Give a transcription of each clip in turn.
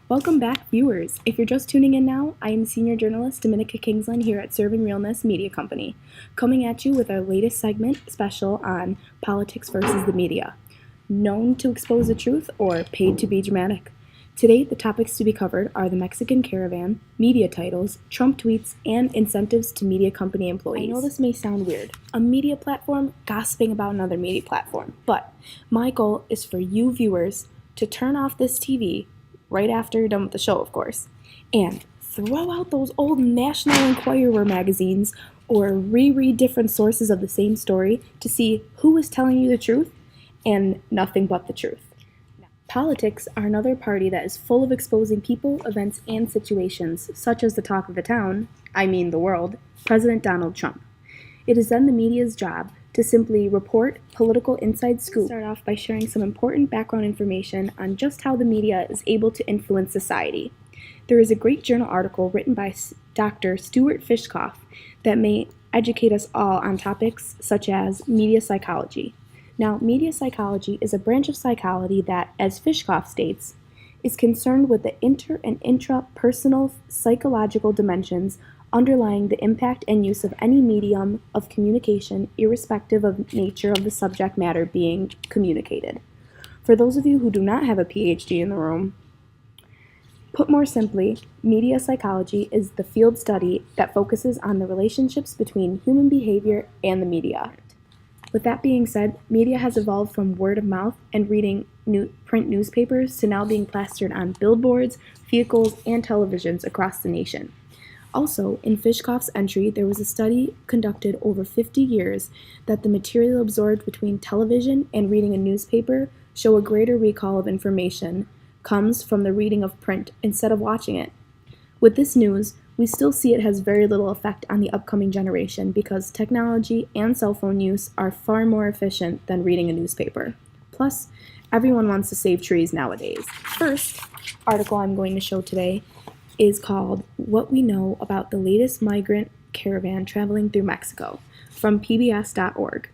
Welcome back, viewers. If you're just tuning in now, I am senior journalist Dominica Kingsland here at Serving Realness Media Company, coming at you with our latest segment special on politics versus the media, known to expose the truth or paid to be dramatic. Today, the topics to be covered are the Mexican caravan, media titles, Trump tweets, and incentives to media company employees. I know this may sound weird, a media platform gossiping about another media platform, but my goal is for you viewers to turn off this TV right after you're done with the show, of course, and throw out those old National Enquirer magazines or reread different sources of the same story to see who is telling you the truth and nothing but the truth. Politics are another party that is full of exposing people, events, and situations, such as the talk of the town, I mean the world, President Donald Trump. It is then the media's job to simply report political inside scoop. Start off by sharing some important background information on just how the media is able to influence society. There is a great journal article written by Dr. Stuart Fischoff that may educate us all on topics such as media psychology. Now, media psychology is a branch of psychology that, as Fischoff states, is concerned with the inter- and intrapersonal psychological dimensions underlying the impact and use of any medium of communication, irrespective of nature of the subject matter being communicated. For those of you who do not have a PhD in the room, put more simply, media psychology is the field study that focuses on the relationships between human behavior and the media. With that being said, media has evolved from word of mouth and reading print newspapers to now being plastered on billboards, vehicles, and televisions across the nation. Also, in Fischoff's entry, there was a study conducted over 50 years that the material absorbed between television and reading a newspaper show a greater recall of information comes from the reading of print instead of watching it. With this news, we still see it has very little effect on the upcoming generation because technology and cell phone use are far more efficient than reading a newspaper. Plus, everyone wants to save trees nowadays. First article I'm going to show today is called What We Know About the Latest Migrant Caravan Traveling Through Mexico from pbs.org.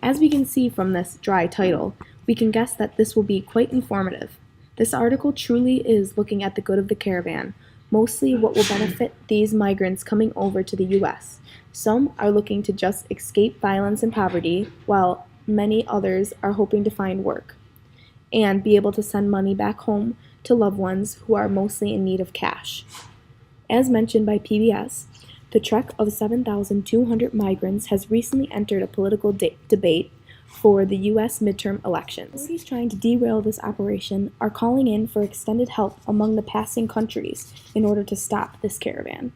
As we can see from this dry title, we can guess that this will be quite informative. This article truly is looking at the good of the caravan, mostly what will benefit these migrants coming over to the U.S. Some are looking to just escape violence and poverty, while many others are hoping to find work and be able to send money back home to loved ones who are mostly in need of cash. As mentioned by PBS, the trek of 7,200 migrants has recently entered a political debate for the U.S. midterm elections. Authorities trying to derail this operation are calling in for extended help among the passing countries in order to stop this caravan.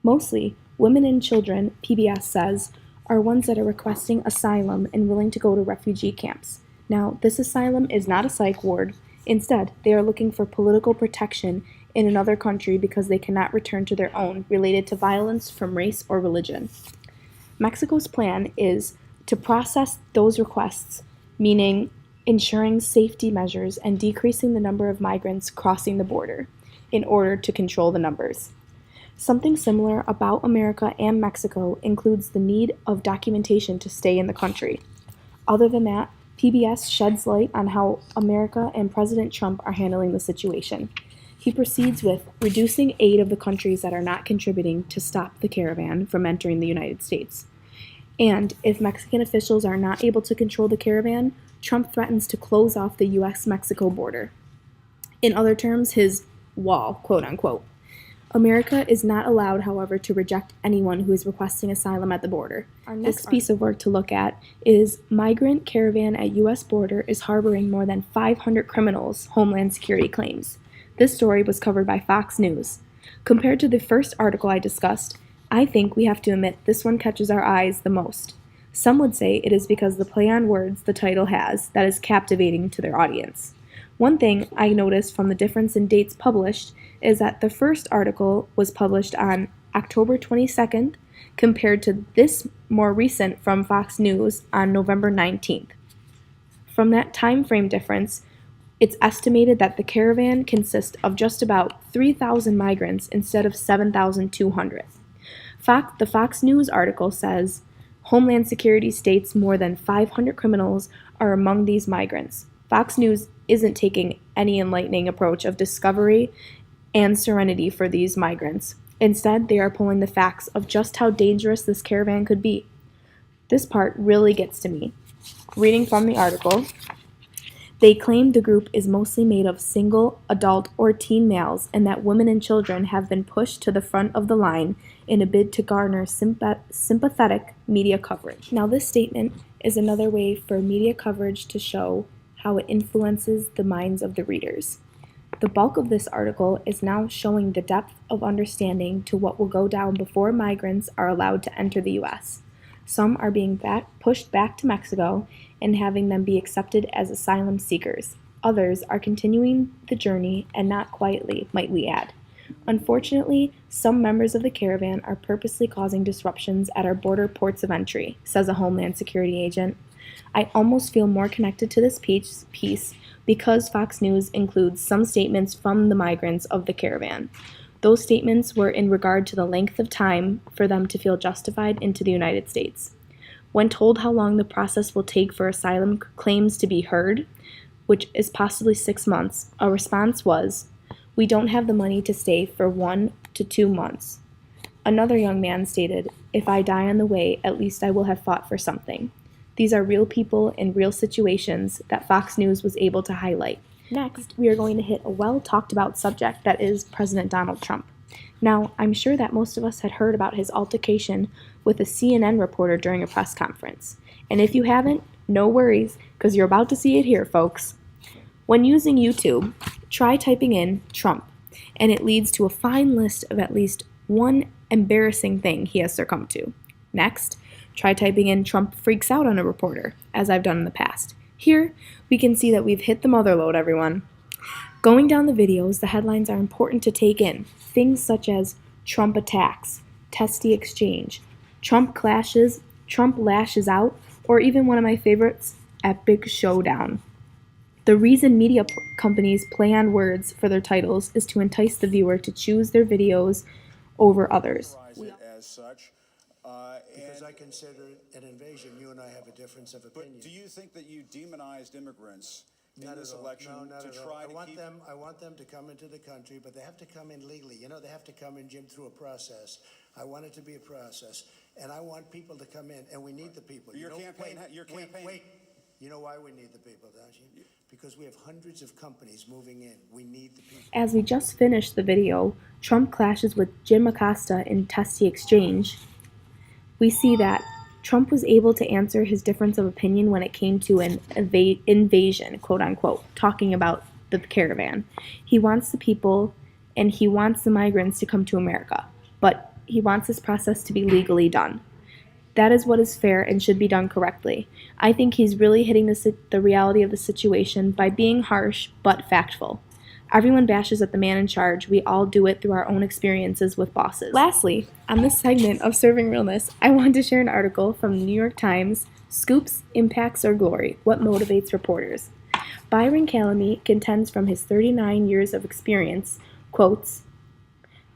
Mostly, women and children, PBS says, are ones that are requesting asylum and willing to go to refugee camps. Now, this asylum is not a psych ward. Instead, they are looking for political protection in another country because they cannot return to their own related to violence from race or religion. Mexico's plan is to process those requests, meaning ensuring safety measures and decreasing the number of migrants crossing the border in order to control the numbers. Something similar about America and Mexico includes the need of documentation to stay in the country. Other than that, PBS sheds light on how America and President Trump are handling the situation. He proceeds with reducing aid of the countries that are not contributing to stop the caravan from entering the United States. And if Mexican officials are not able to control the caravan, Trump threatens to close off the U.S.-Mexico border. In other terms, his wall, quote unquote. America is not allowed, however, to reject anyone who is requesting asylum at the border. Our next piece of work to look at is Migrant Caravan at U.S. Border is harboring more than 500 criminals, Homeland Security claims. This story was covered by Fox News. Compared to the first article I discussed, I think we have to admit this one catches our eyes the most. Some would say it is because the play on words the title has that is captivating to their audience. One thing I noticed from the difference in dates published is that the first article was published on October 22nd compared to this more recent from Fox News on November 19th. From that time frame difference, it's estimated that the caravan consists of just about 3,000 migrants instead of 7,200. The Fox News article says, Homeland Security states more than 500 criminals are among these migrants. Fox News isn't taking any enlightening approach of discovery and serenity for these migrants. Instead, they are pulling the facts of just how dangerous this caravan could be. This part really gets to me. Reading from the article, they claim the group is mostly made of single, adult, or teen males, and that women and children have been pushed to the front of the line in a bid to garner sympathetic media coverage. Now, this statement is another way for media coverage to show how it influences the minds of the readers. The bulk of this article is now showing the depth of understanding to what will go down before migrants are allowed to enter the U.S. Some are being pushed back to Mexico and having them be accepted as asylum seekers. Others are continuing the journey, and not quietly, might we add. Unfortunately, some members of the caravan are purposely causing disruptions at our border ports of entry, says a Homeland Security agent. I almost feel more connected to this piece because Fox News includes some statements from the migrants of the caravan. Those statements were in regard to the length of time for them to feel justified into the United States. When told how long the process will take for asylum claims to be heard, which is possibly 6 months, a response was, "We don't have the money to stay for 1 to 2 months." Another young man stated, "If I die on the way, at least I will have fought for something." These are real people in real situations that Fox News was able to highlight. Next, we are going to hit a well-talked-about subject that is President Donald Trump. Now, I'm sure that most of us had heard about his altercation with a CNN reporter during a press conference. And if you haven't, no worries, because you're about to see it here, folks. When using YouTube, try typing in Trump, and it leads to a fine list of at least one embarrassing thing he has succumbed to. Next, try typing in Trump freaks out on a reporter, as I've done in the past. Here, we can see that we've hit the mother lode, everyone. Going down the videos, the headlines are important to take in. Things such as Trump attacks, testy exchange, Trump clashes, Trump lashes out, or even one of my favorites, epic showdown. The reason media companies play on words for their titles is to entice the viewer to choose their videos over others. As such, because I consider it an invasion. You and I have a difference of opinion. But do you think that you demonized immigrants in this election to try to keep them? I want them to come into the country, but they have to come in legally. You know, they have to come in, Jim, through a process. I want it to be a process, and I want people to come in, and we need the people. Your campaign. Wait. You know why we need the people, don't you? Because we have hundreds of companies moving in. We need the people. As we just finished the video, Trump clashes with Jim Acosta in testy exchange. We see that Trump was able to answer his difference of opinion when it came to an invasion, quote unquote, talking about the caravan. He wants the people and he wants the migrants to come to America, but he wants this process to be legally done. That is what is fair and should be done correctly. I think he's really hitting the reality of the situation by being harsh but factful. Everyone bashes at the man in charge. We all do it through our own experiences with bosses. Lastly, on this segment of Serving Realness, I wanted to share an article from the New York Times, Scoops, Impacts, or Glory, What Motivates Reporters. Byron Calamy contends from his 39 years of experience, quotes,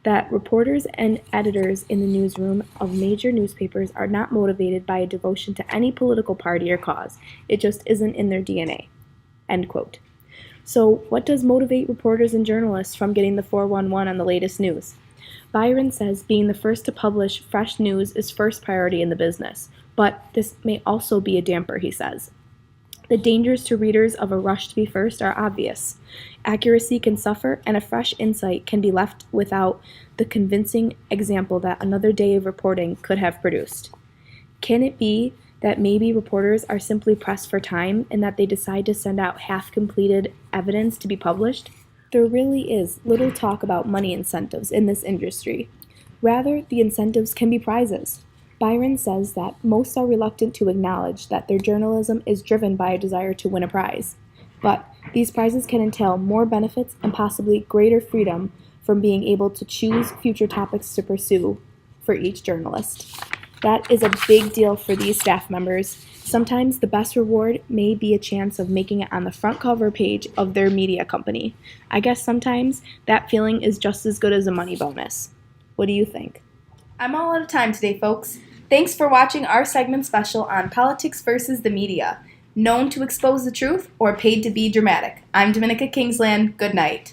that reporters and editors in the newsroom of major newspapers are not motivated by a devotion to any political party or cause. It just isn't in their DNA, end quote. So what does motivate reporters and journalists from getting the 411 on the latest news? Byron says being the first to publish fresh news is first priority in the business, but this may also be a damper, he says. The dangers to readers of a rush to be first are obvious. Accuracy can suffer, and a fresh insight can be left without the convincing example that another day of reporting could have produced. Can it be that maybe reporters are simply pressed for time and that they decide to send out half-completed evidence to be published? There really is little talk about money incentives in this industry. Rather, the incentives can be prizes. Byron says that most are reluctant to acknowledge that their journalism is driven by a desire to win a prize. But these prizes can entail more benefits and possibly greater freedom from being able to choose future topics to pursue for each journalist. That is a big deal for these staff members. Sometimes the best reward may be a chance of making it on the front cover page of their media company. I guess sometimes that feeling is just as good as a money bonus. What do you think? I'm all out of time today, folks. Thanks for watching our segment special on politics versus the media. known to expose the truth or paid to be dramatic. I'm Dominica Kingsland. Good night.